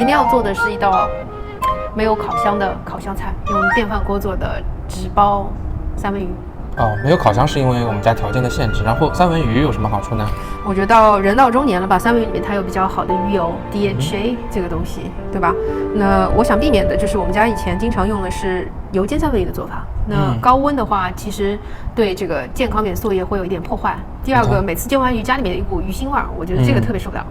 今天要做的是一道没有烤箱的烤箱菜，用电饭锅做的纸包三文鱼。哦，没有烤箱是因为我们家条件的限制。然后三文鱼有什么好处呢？我觉得人到中年了吧，三文鱼里面它有比较好的鱼油 DHA 这个东西，对吧？那我想避免的就是我们家以前经常用的是油煎三文鱼的做法。那高温的话，其实对这个健康元素也会有一点破坏。第二个，每次煎完鱼家里面有一股鱼腥味儿，我觉得这个特别受不了。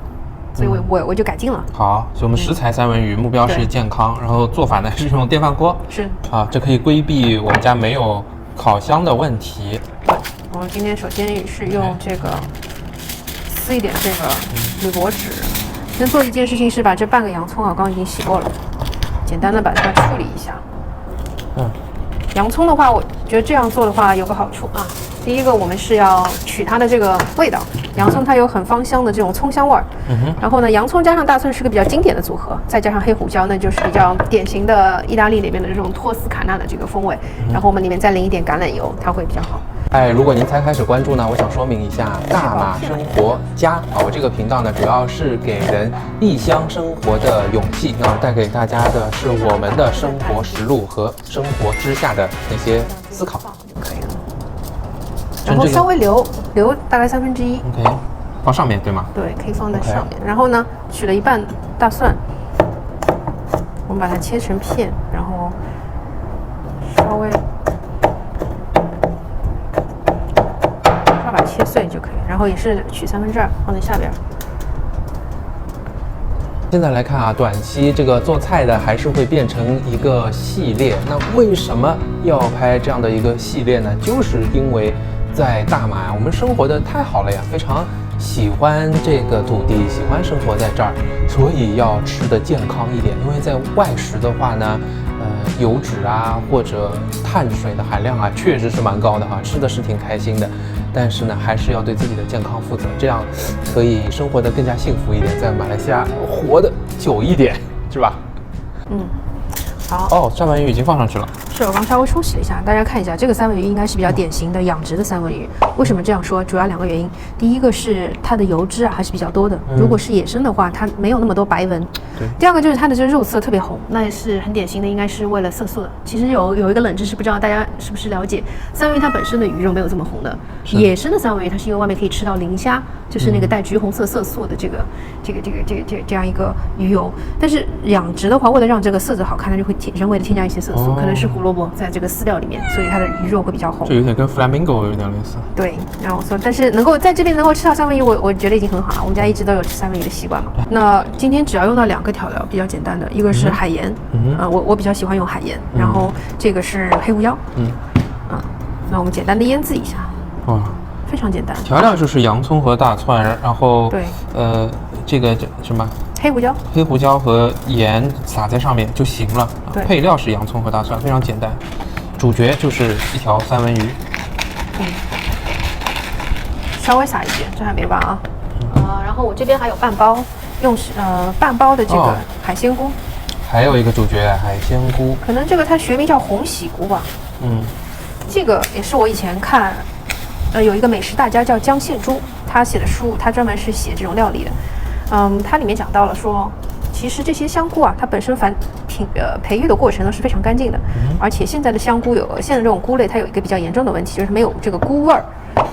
所以我就改进了。好，所以我们食材三文鱼目标是健康，然后做法呢是用电饭锅。是啊，这可以规避我们家没有烤箱的问题。对，我们今天首先是用这个撕一点这个铝箔纸。先做一件事情是把这半个洋葱啊，刚刚已经洗过了，简单的把它处理一下。洋葱的话，我觉得这样做的话有个好处啊。第一个，我们是要取它的这个味道，洋葱它有很芳香的这种葱香味儿。然后呢，洋葱加上大蒜是个比较经典的组合，再加上黑胡椒呢，就是比较典型的意大利那边的这种托斯卡纳的这个风味。然后我们里面再淋一点橄榄油，它会比较好。如果您才开始关注呢，我想说明一下大马生活家我这个频道呢，主要是给人异乡生活的勇气，带给大家的是我们的生活实录和生活之下的那些思考就可以了。然后稍微留大概1/3。OK， 放上面对吗？对，可以放在上面。然后呢，取了一半大蒜，我们把它切成片，然后稍微把它切碎就可以。然后也是取2/3放在下边。现在来看啊，短期这个做菜的还是会变成一个系列。那为什么要拍这样的一个系列呢？就是因为在大马我们生活的太好了呀，非常喜欢这个土地，喜欢生活在这儿，所以要吃的健康一点。因为在外食的话呢，油脂啊或者碳水的含量啊，确实是蛮高的哈，吃的是挺开心的。但是呢，还是要对自己的健康负责，这样可以生活得更加幸福一点，在马来西亚活得久一点，是吧？好。三文鱼已经放上去了。是我刚稍微冲洗了一下，大家看一下，这个三文鱼应该是比较典型的养殖的三文鱼。为什么这样说？主要2个原因。第一个是它的油脂啊还是比较多的，如果是野生的话，它没有那么多白纹。第二个就是它的这个肉色特别红，那也是很典型的，应该是为了色素的。其实有一个冷知识，不知道大家是不是了解，三文鱼它本身的鱼肉没有这么红的，野生的三文鱼它是因为外面可以吃到磷虾，就是那个带橘红色色素的这样一个鱼油。但是养殖的话，为了让这个色泽好看，它就会人为的添加一些色素，可能是胡萝卜在这个饲料里面，所以它的鱼肉会比较红。这有点跟 flamingo 有点类似。对，然后说，但是能够在这边能够吃到三文鱼，我觉得已经很好了。我们家一直都有吃三文鱼的习惯嘛。那今天只要用到2个调料，比较简单的，一个是海盐，我比较喜欢用海盐，然后这个是黑胡椒，那我们简单的腌制一下。哇，非常简单。调料就是洋葱和大蒜，然后对，这个什么？黑胡椒和盐撒在上面就行了。配料是洋葱和大蒜，非常简单。主角就是一条三文鱼。稍微撒一点，这还没完啊。然后我这边还有半包，用半包的这个海鲜菇。还有一个主角海鲜菇，可能这个它学名叫红喜菇吧。这个也是我以前看，有一个美食大家叫江宪珠，他写的书，他专门是写这种料理的。它里面讲到了说，其实这些香菇啊，它本身培育的过程呢是非常干净的，而且现在的香菇现在这种菇类它有一个比较严重的问题，就是没有这个菇味儿。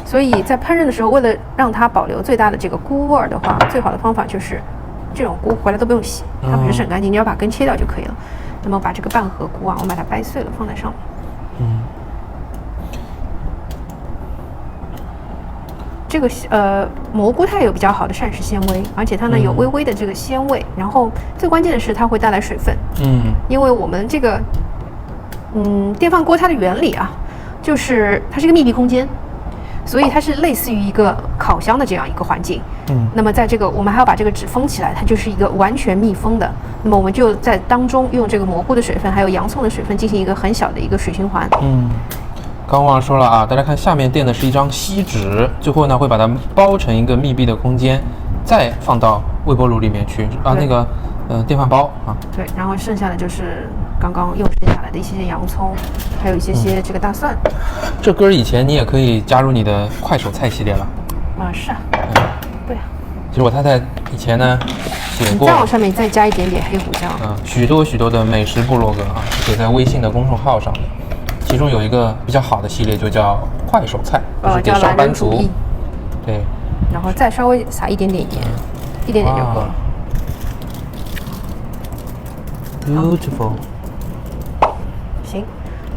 所以在烹饪的时候，为了让它保留最大的这个菇味儿的话，最好的方法就是这种菇回来都不用洗，它本身是很干净，你要把根切掉就可以了。那么把这个半盒菇啊，我们把它掰碎了放在上面。这个蘑菇它也有比较好的膳食纤维，而且它呢有微微的这个鲜味，然后最关键的是它会带来水分。因为我们这个电饭锅它的原理啊，就是它是一个密闭空间，所以它是类似于一个烤箱的这样一个环境。那么在这个我们还要把这个纸封起来，它就是一个完全密封的。那么我们就在当中用这个蘑菇的水分还有洋葱的水分进行一个很小的一个水循环。刚忘了说了啊，大家看下面垫的是一张锡纸，最后呢会把它包成一个密闭的空间，再放到微波炉里面去那个电饭煲啊。对，然后剩下的就是刚刚用剩下来的一些洋葱，还有一些这个大蒜。这根以前你也可以加入你的快手菜系列了。是啊。对啊。其实我太太以前呢写过，再往上面再加一点点黑胡椒。许多的美食部落格啊，写在微信的公众号上的。其中有一个比较好的系列，就叫快手菜，就是给上班族。对。然后再稍微撒一点点盐，一点点就够了。Beautiful。行，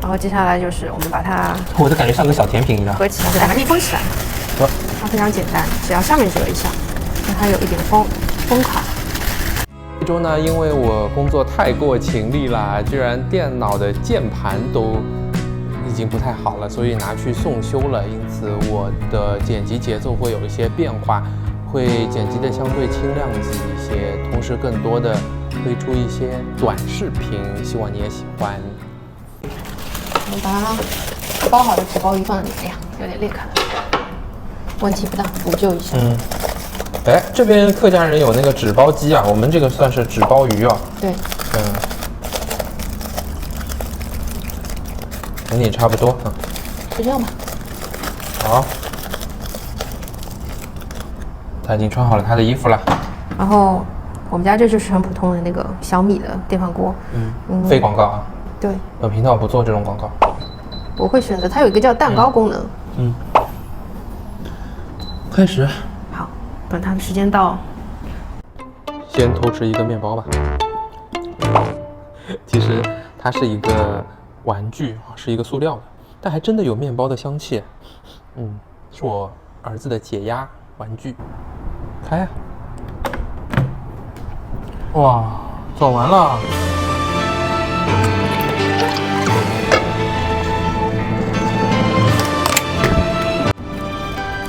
然后接下来就是我们把它，我都感觉像个小甜品一样，合起来，再把它密封起来。它非常简单，只要上面折一下，让它有一点封卡。这周呢，因为我工作太过勤力啦，居然电脑的键盘都已经不太好了，所以拿去送修了。因此我的剪辑节奏会有一些变化，会剪辑的相对轻量级一些，同时更多的推出一些短视频，希望你也喜欢。我们把它包好的纸包鱼放在里面，哎呀，有点裂开了，问题不大，补救一下。哎，这边客家人有那个纸包鸡啊，我们这个算是纸包鱼啊。对。跟你差不多啊。就这样吧。好。他已经穿好了他的衣服了。然后我们家这就是很普通的那个小米的电饭锅。非广告啊。对。本频道不做这种广告。我会选择它有一个叫蛋糕功能。开始。好，等它的时间到。先偷吃一个面包吧。其实它是一个玩具，是一个塑料的，但还真的有面包的香气。是我儿子的解压玩具。开呀！哇，做完了。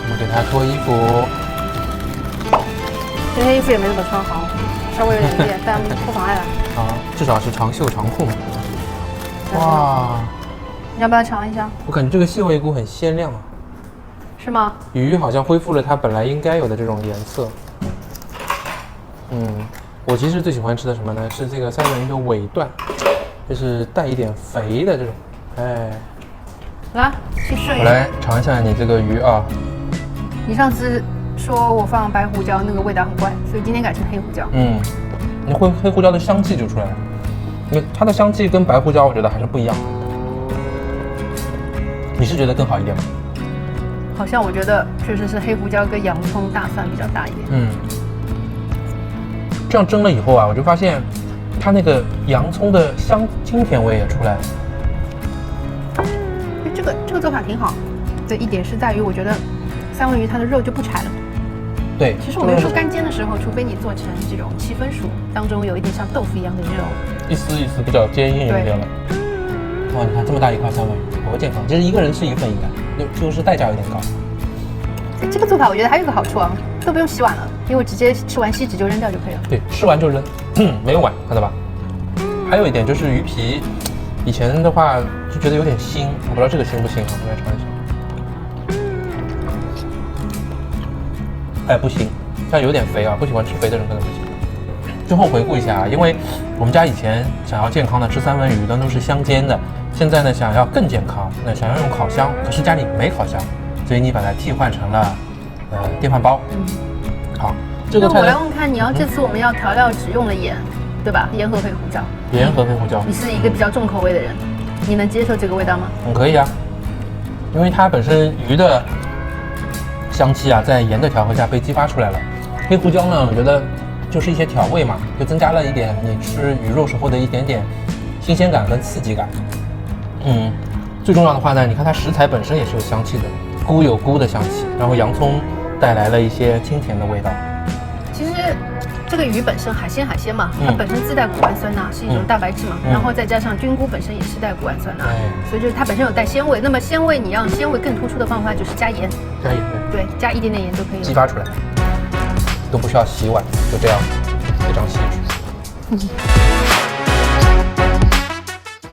我们给他脱衣服。这件衣服也没怎么穿好，稍微有点裂，但不妨碍了。至少是长袖长裤嘛。哇！你要不要尝一下？我感觉这个蟹味菇很鲜亮啊。是吗？鱼好像恢复了它本来应该有的这种颜色。我其实最喜欢吃的什么呢？是这个三文鱼的尾段，就是带一点肥的这种。来，去试一下。我来尝一下你这个鱼啊。你上次说我放白胡椒那个味道很怪，所以今天改成黑胡椒。你黑胡椒的香气就出来了。因为它的香气跟白胡椒我觉得还是不一样。你是觉得更好一点吗？好像我觉得确实是黑胡椒跟洋葱大蒜比较大一点。这样蒸了以后啊，我就发现它那个洋葱的清甜味也出来了。这个做法挺好。对，一点是在于我觉得三文鱼它的肉就不柴了。对，其实我们有时候干煎的时候，除非你做成这种7分熟，当中有一点像豆腐一样的肉，一丝一丝比较坚硬一点了。哇，你看这么大一块三文鱼，多健康！其实一个人吃一份应该，就是代价有点高。这个做法我觉得还有个好处啊，都不用洗碗了，因为直接吃完锡纸就扔掉就可以了。对，吃完就扔，没有碗，看到吧？还有一点就是鱼皮，以前的话就觉得有点腥，我不知道这个腥不腥啊，我来尝一下。不腥，但有点肥啊，不喜欢吃肥的人可能不行。最后回顾一下啊，因为我们家以前想要健康的吃三文鱼都是香煎的，现在呢想要更健康，那想要用烤箱，可是家里没烤箱，所以你把它替换成了电饭煲。好，这个菜那我来问看，你要这次我们要调料只用了盐，对吧？盐和黑胡椒。盐和黑胡椒。你是一个比较重口味的人，你能接受这个味道吗？可以啊，因为它本身鱼的香气啊，在盐的调和下被激发出来了。黑胡椒呢，我觉得就是一些调味嘛，就增加了一点你吃鱼肉时候的一点点新鲜感跟刺激感。最重要的话呢，你看它食材本身也是有香气的，菇有菇的香气，然后洋葱带来了一些清甜的味道。其实这个鱼本身海鲜嘛，它本身自带谷氨酸钠，是一种蛋白质嘛，然后再加上菌菇本身也是带谷氨酸钠，所以就是它本身有带鲜味。那么鲜味你让鲜味更突出的方法就是加盐，对，加一点点盐就可以了，激发出来，都不需要洗碗，就这样非常细致。